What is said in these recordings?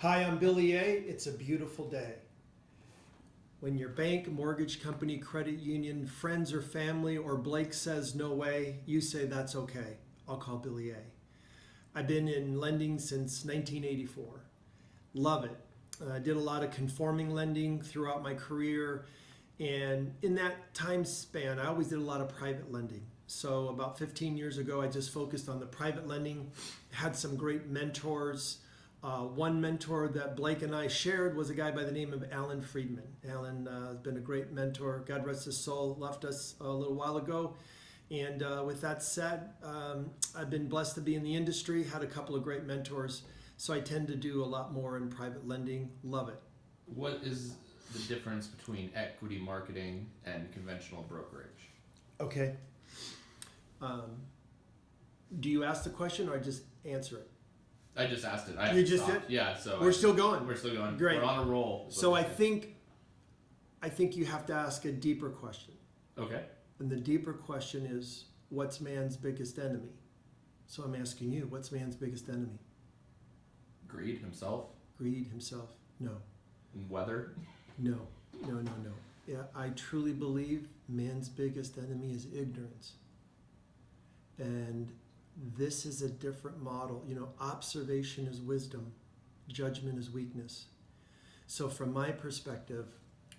Hi, I'm Billy A. It's a beautiful day. When your bank, mortgage company, credit union, friends or family, or Blake says no way, you say that's okay. I'll call Billy A. I've been in lending since 1984. Love it. I did a lot of conforming lending throughout my career. And in that time span, I always did a lot of private lending. So about 15 years ago, I just focused on the private lending, had some great mentors. One mentor that Blake and I shared was a guy by the name of Alan Friedman. Alan has been a great mentor. God rest his soul, left us a little while ago. And with that said, I've been blessed to be in the industry, had a couple of great mentors. So I tend to do a lot more in private lending. Love it. What is the difference between equity marketing and conventional brokerage? Okay. Do you ask the question or I just answer it? I just asked it. You just did? Yeah, so We're still going. We're still going. Great. We're on a roll. So I think you have to ask a deeper question. Okay. And the deeper question is, what's man's biggest enemy? So I'm asking you, what's man's biggest enemy? Greed himself? Greed himself. No. Weather? No. Yeah, I truly believe man's biggest enemy is ignorance. And this is a different model. You know, observation is wisdom, judgment is weakness. So from my perspective,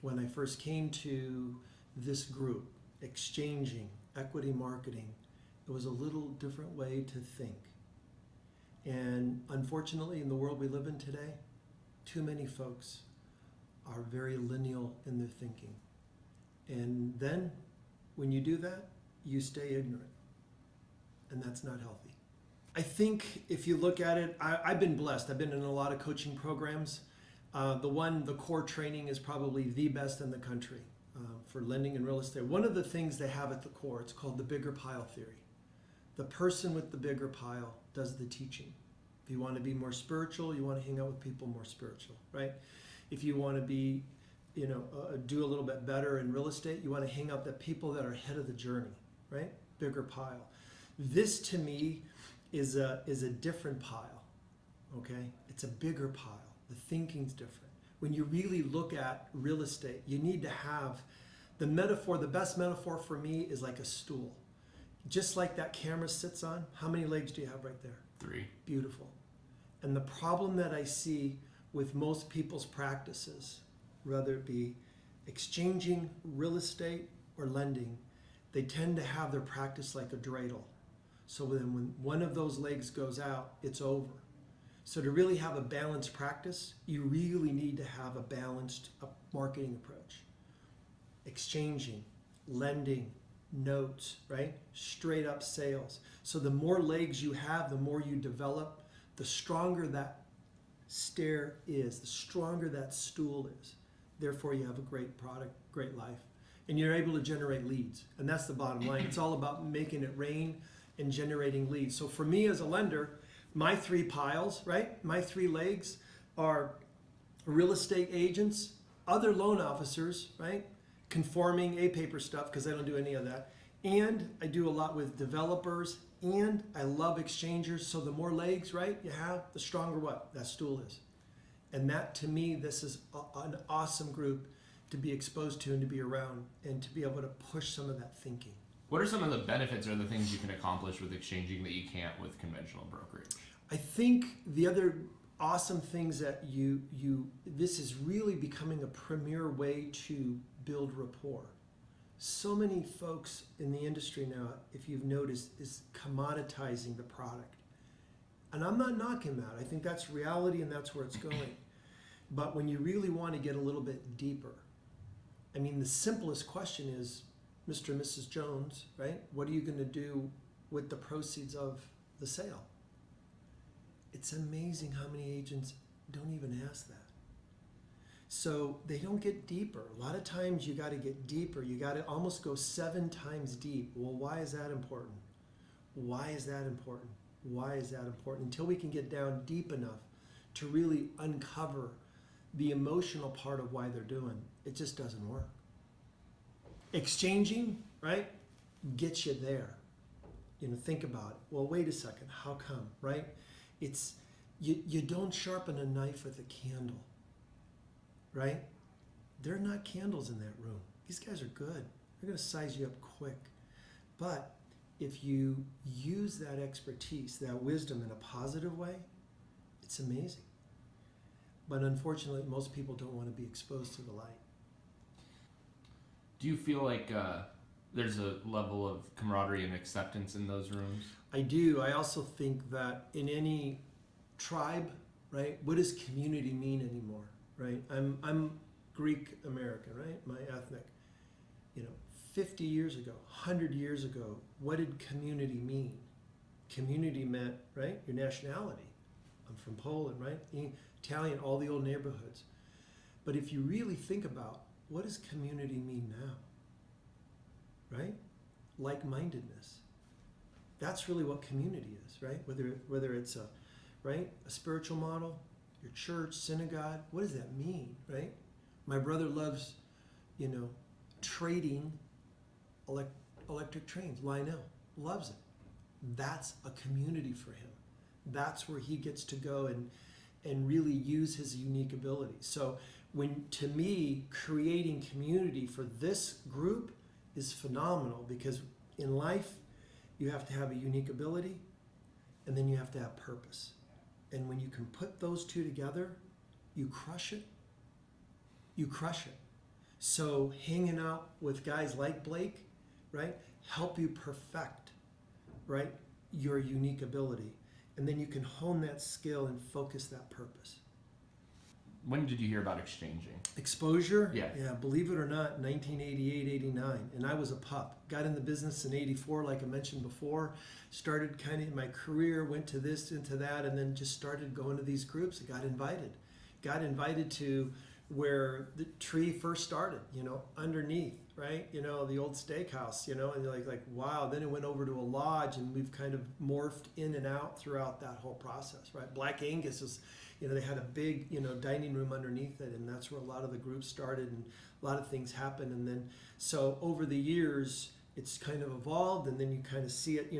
when I first came to this group, exchanging, equity marketing, it was a little different way to think. And unfortunately, in the world we live in today, too many folks are very lineal in their thinking. And then when you do that, you stay ignorant. And that's not healthy. I think if you look at it, I've been blessed. I've been in a lot of coaching programs. The core training is probably the best in the country for lending and real estate. One of the things they have at the core, it's called the bigger pile theory. The person with the bigger pile does the teaching. If you want to be more spiritual, you want to hang out with people more spiritual, right? If you want to be, do a little bit better in real estate, you want to hang out with people that are ahead of the journey, right? Bigger pile. This to me is a different pile, okay? It's a bigger pile. The thinking's different. When you really look at real estate, you need to have the metaphor. The best metaphor for me is like a stool. Just like that camera sits on, how many legs do you have right there? 3. Beautiful. And the problem that I see with most people's practices, whether it be exchanging real estate or lending, they tend to have their practice like a dreidel. So then when one of those legs goes out, it's over. So to really have a balanced practice, you really need to have a balanced marketing approach. Exchanging, lending, notes, right? Straight up sales. So the more legs you have, the more you develop, the stronger that stair is, the stronger that stool is. Therefore, you have a great product, great life. And you're able to generate leads. And that's the bottom line. It's all about making it rain and generating leads. So for me as a lender, my 3 piles, right? My 3 legs are real estate agents, other loan officers, right? Conforming A-paper stuff, because I don't do any of that. And I do a lot with developers, and I love exchangers. So the more legs, right, you have, the stronger what? That stool is. And that, to me, this is an awesome group to be exposed to and to be around and to be able to push some of that thinking. What are some of the benefits or the things you can accomplish with exchanging that you can't with conventional brokerage? I think the other awesome things that this is really becoming a premier way to build rapport. So many folks in the industry now, if you've noticed, is commoditizing the product. And I'm not knocking that. I think that's reality and that's where it's going. But when you really want to get a little bit deeper, I mean, the simplest question is, Mr. and Mrs. Jones, right? What are you going to do with the proceeds of the sale? It's amazing how many agents don't even ask that. So they don't get deeper. A lot of times you got to get deeper. You got to almost go 7 times deep. Well, why is that important? Why is that important? Why is that important? Until we can get down deep enough to really uncover the emotional part of why they're doing, it just doesn't work. Exchanging, right, gets you there. Think about it. Well, wait a second. How come, right? It's You don't sharpen a knife with a candle, right? There are not candles in that room. These guys are good. They're going to size you up quick. But if you use that expertise, that wisdom in a positive way, it's amazing. But unfortunately, most people don't want to be exposed to the light. Do you feel like there's a level of camaraderie and acceptance in those rooms? I do. I also think that in any tribe, right? What does community mean anymore, right? I'm Greek American, right? My ethnic. 50 years ago, 100 years ago, what did community mean? Community meant, right, your nationality. I'm from Poland, right? Italian, all the old neighborhoods. But if you really think about what does community mean now, right? Like-mindedness. That's really what community is, right? Whether it's a spiritual model, your church, synagogue, what does that mean, right? My brother loves, trading electric trains. Lionel loves it. That's a community for him. That's where he gets to go and really use his unique ability. So to me, creating community for this group is phenomenal, because in life, you have to have a unique ability, and then you have to have purpose. And when you can put those two together, you crush it. You crush it. So hanging out with guys like Blake, right, help you perfect, right, your unique ability. And then you can hone that skill and focus that purpose. When did you hear about exchanging? Exposure? Yeah. Yeah, believe it or not, 1988, 89. And I was a pup. Got in the business in 84, like I mentioned before. Started kind of in my career, went to this, into that, and then just started going to these groups. I got invited. Got invited to where the tree first started, underneath, right? The old steakhouse, and you're like, wow. Then it went over to a lodge, and we've kind of morphed in and out throughout that whole process, right? Black Angus is, they had a big, dining room underneath it, and that's where a lot of the groups started, and a lot of things happened. And then, so over the years, it's kind of evolved, and then you kind of see it,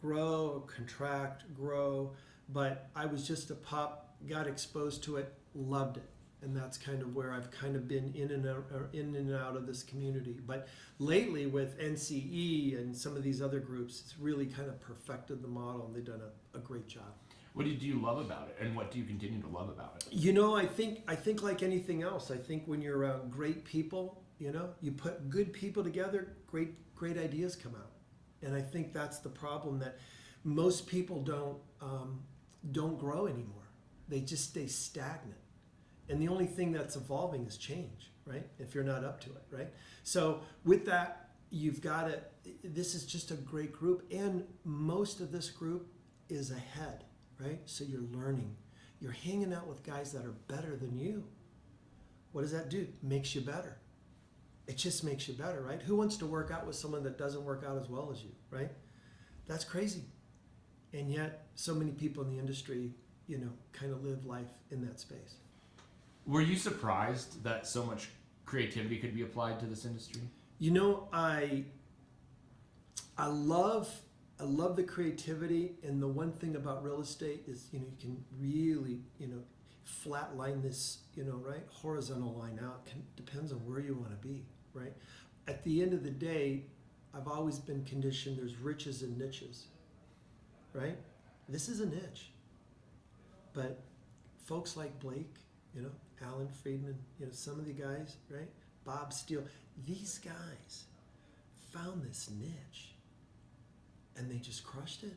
grow, contract, grow. But I was just a pup, got exposed to it, loved it. And that's kind of where I've kind of been in and out of this community. But lately with NCE and some of these other groups, it's really kind of perfected the model, and they've done a great job. What do you love about it, and what do you continue to love about it? I think like anything else, I think when you're around great people, you put good people together, great ideas come out. And I think that's the problem, that most people don't grow anymore. They just stay stagnant. And the only thing that's evolving is change, right? If you're not up to it, right? So with that, you've got to, this is just a great group, and most of this group is ahead, right? So you're learning. You're hanging out with guys that are better than you. What does that do? Makes you better. It just makes you better, right? Who wants to work out with someone that doesn't work out as well as you, right? That's crazy. And yet, so many people in the industry, kind of live life in that space. Were you surprised that so much creativity could be applied to this industry? I love the creativity, and the one thing about real estate is, you can really, flat line this, right, horizontal line out. Depends on where you want to be, right? At the end of the day, I've always been conditioned, there's riches and niches, right? This is a niche. But folks like Blake, Alan Friedman, some of the guys, right? Bob Steele, these guys found this niche and they just crushed it.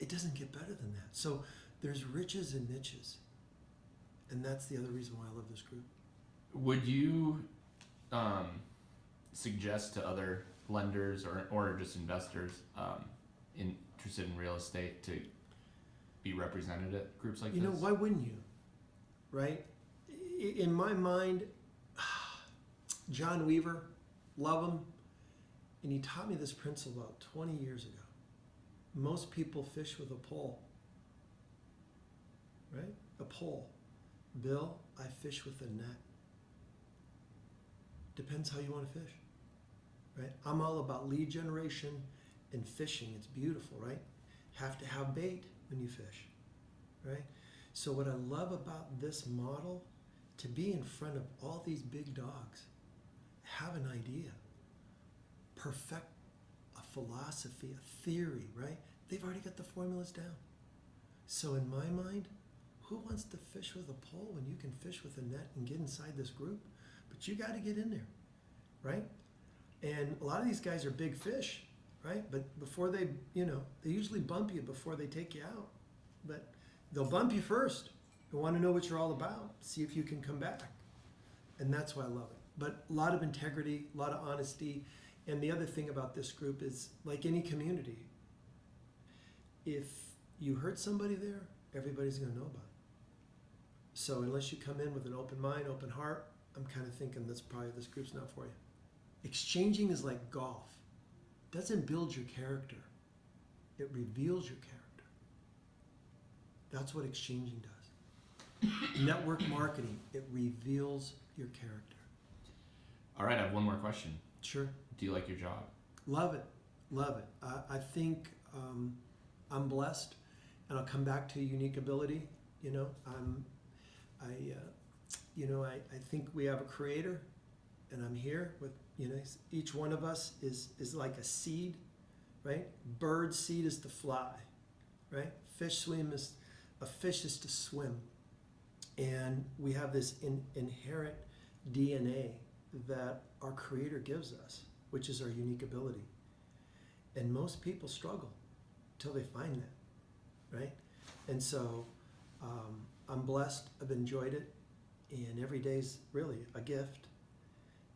It doesn't get better than that. So there's riches and niches. And that's the other reason why I love this group. Would you suggest to other lenders or just investors interested in real estate to be represented at groups like this? Why wouldn't you? Right? In my mind, John Weaver, love him, and he taught me this principle about 20 years ago. Most people fish with a pole, right? A pole. Bill, I fish with a net. Depends how you want to fish, right? I'm all about lead generation and fishing. It's beautiful, right? Have to have bait when you fish, right? So what I love about this model, to be in front of all these big dogs, have an idea, perfect a philosophy, a theory, right? They've already got the formulas down. So in my mind, who wants to fish with a pole when you can fish with a net and get inside this group? But you got to get in there, right? And a lot of these guys are big fish, right? But before they, they usually bump you before they take you out. But they'll bump you first. They want to know what you're all about. See if you can come back. And that's why I love it. But a lot of integrity, a lot of honesty. And the other thing about this group is, like any community, if you hurt somebody there, everybody's going to know about it. So unless you come in with an open mind, open heart, I'm kind of thinking this group's not for you. Exchanging is like golf. It doesn't build your character. It reveals your character. That's what exchanging does. Network marketing, it reveals your character. All right, I have one more question. Sure. Do you like your job? Love it. Love it. I think I'm blessed, and I'll come back to unique ability. I think we have a creator, and I'm here with, each one of us is like a seed, right? Bird seed is to fly, right? A fish is to swim. And we have this inherent DNA that our creator gives us, which is our unique ability. And most people struggle until they find that, right? And so I'm blessed, I've enjoyed it, and every day's really a gift.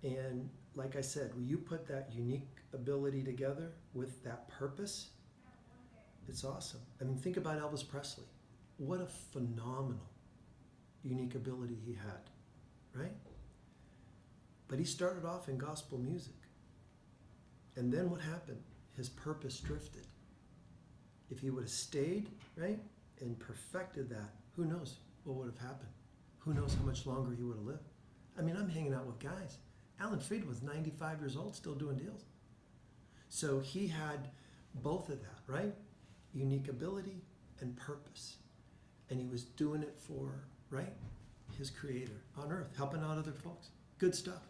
And like I said, when you put that unique ability together with that purpose, it's awesome. I mean, think about Elvis Presley. What a phenomenal unique ability he had, right? But he started off in gospel music. And then what happened? His purpose drifted. If he would have stayed, right, and perfected that, who knows what would have happened? Who knows how much longer he would have lived? I mean, I'm hanging out with guys. Alan Freed was 95 years old, still doing deals. So he had both of that, right? Unique ability and purpose. And he was doing it for, right, his creator on earth, helping out other folks. Good stuff.